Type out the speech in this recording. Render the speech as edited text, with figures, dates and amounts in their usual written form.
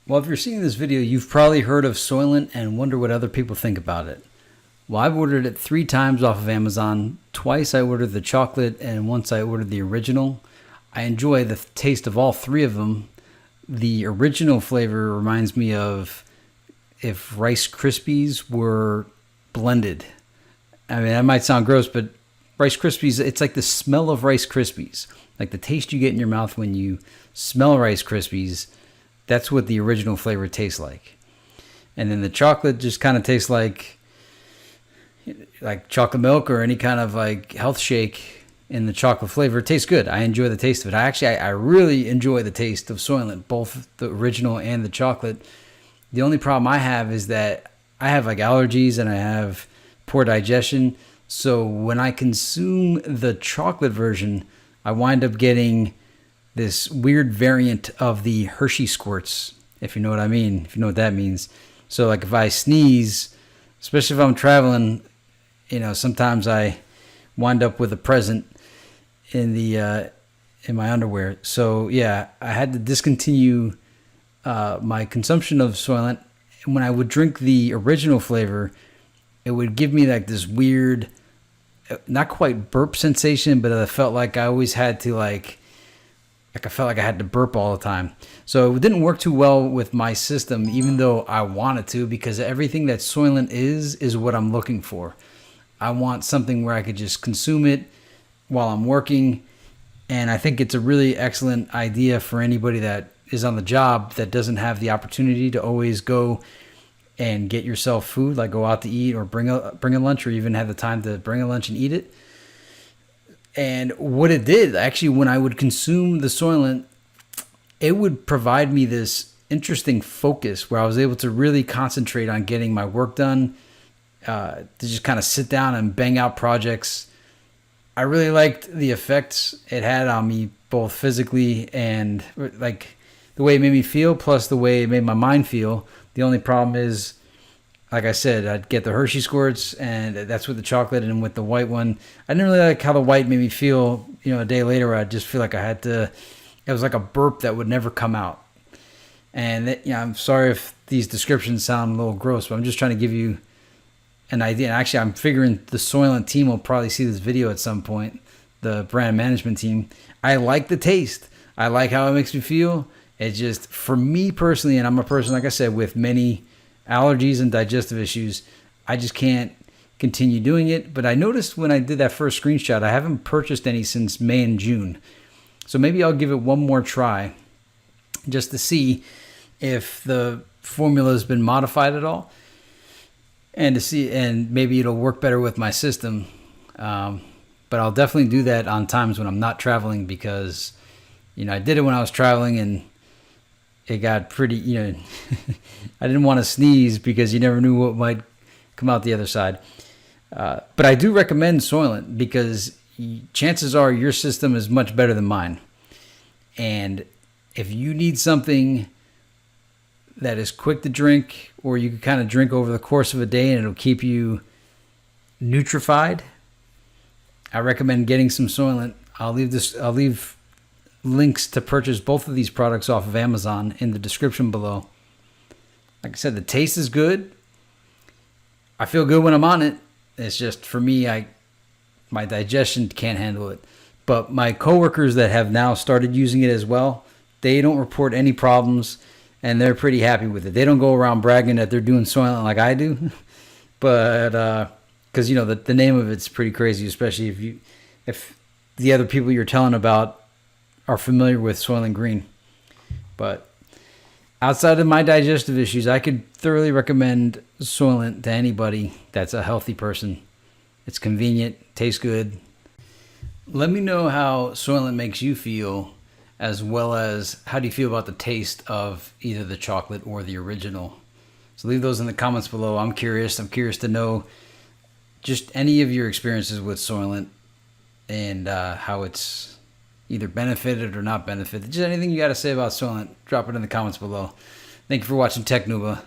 Well, if you're seeing this video, you've probably heard of Soylent and wonder what other people think about it. Well, I've ordered it 3 times off of Amazon. Twice I ordered the chocolate and once I ordered the original. I enjoy the taste of all 3 of them. The original flavor reminds me of if Rice Krispies were blended. I mean, that might sound gross, but Rice Krispies, it's like the smell of Rice Krispies. Like the taste you get in your mouth when you smell Rice Krispies, that's what the original flavor tastes like. And then the chocolate just kind of tastes like chocolate milk or any kind of like health shake in the chocolate flavor. It tastes good. I enjoy the taste of it. I really enjoy the taste of Soylent, both the original and the chocolate. The only problem I have is that I have like allergies and I have poor digestion. So when I consume the chocolate version, I wind up getting this weird variant of the Hershey squirts, if you know what I mean, if you know what that means. So like if I sneeze, especially if I'm traveling, sometimes I wind up with a present in my underwear. So yeah, I had to discontinue my consumption of Soylent. When I would drink the original flavor, it would give me like this weird, not quite burp sensation, but I felt like I always had to I felt like I had to burp all the time. So it didn't work too well with my system, even though I wanted to, because everything that Soylent is what I'm looking for. I want something where I could just consume it while I'm working. And I think it's a really excellent idea for anybody that is on the job that doesn't have the opportunity to always go and get yourself food, like go out to eat or bring a lunch, or even have the time to bring a lunch and eat it. And what it did, actually, when I would consume the Soylent, it would provide me this interesting focus where I was able to really concentrate on getting my work done, to just kind of sit down and bang out projects. I really liked the effects it had on me, both physically and like the way it made me feel, plus the way it made my mind feel. The only problem is, like I said, I'd get the Hershey squirts, and that's with the chocolate, and with the white one, I didn't really like how the white made me feel. A day later, I'd just feel like I had to. It was like a burp that would never come out. And I'm sorry if these descriptions sound a little gross, but I'm just trying to give you an idea. And actually, I'm figuring the Soylent team will probably see this video at some point. The brand management team. I like the taste. I like how it makes me feel. It's just, for me personally, and I'm a person, like I said, with many allergies and digestive issues, I just can't continue doing it. But I noticed when I did that first screenshot, I haven't purchased any since May and June. So maybe I'll give it one more try just to see if the formula has been modified at all, and maybe it'll work better with my system. But I'll definitely do that on times when I'm not traveling, because I did it when I was traveling and it got pretty, I didn't want to sneeze because you never knew what might come out the other side. But I do recommend Soylent because chances are your system is much better than mine. And if you need something that is quick to drink, or you can kind of drink over the course of a day and it'll keep you nutrified, I recommend getting some Soylent. I'll leave links to purchase both of these products off of Amazon in the description below. Like I said, the taste is good. I feel good when I'm on it. It's just, for me, my digestion can't handle it. But my coworkers that have now started using it as well, they don't report any problems, and they're pretty happy with it. They don't go around bragging that they're doing Soylent like I do, but because the name of it's pretty crazy, especially if the other people you're telling about are familiar with Soylent Green. But outside of my digestive issues, I could thoroughly recommend Soylent to anybody that's a healthy person. It's convenient, tastes good. Let me know how Soylent makes you feel, as well as how do you feel about the taste of either the chocolate or the original. So leave those in the comments below. I'm curious. I'm curious to know just any of your experiences with Soylent, and how it's either benefited or not benefited. Just anything you got to say about Soylent, drop it in the comments below. Thank you for watching Tech Nuba.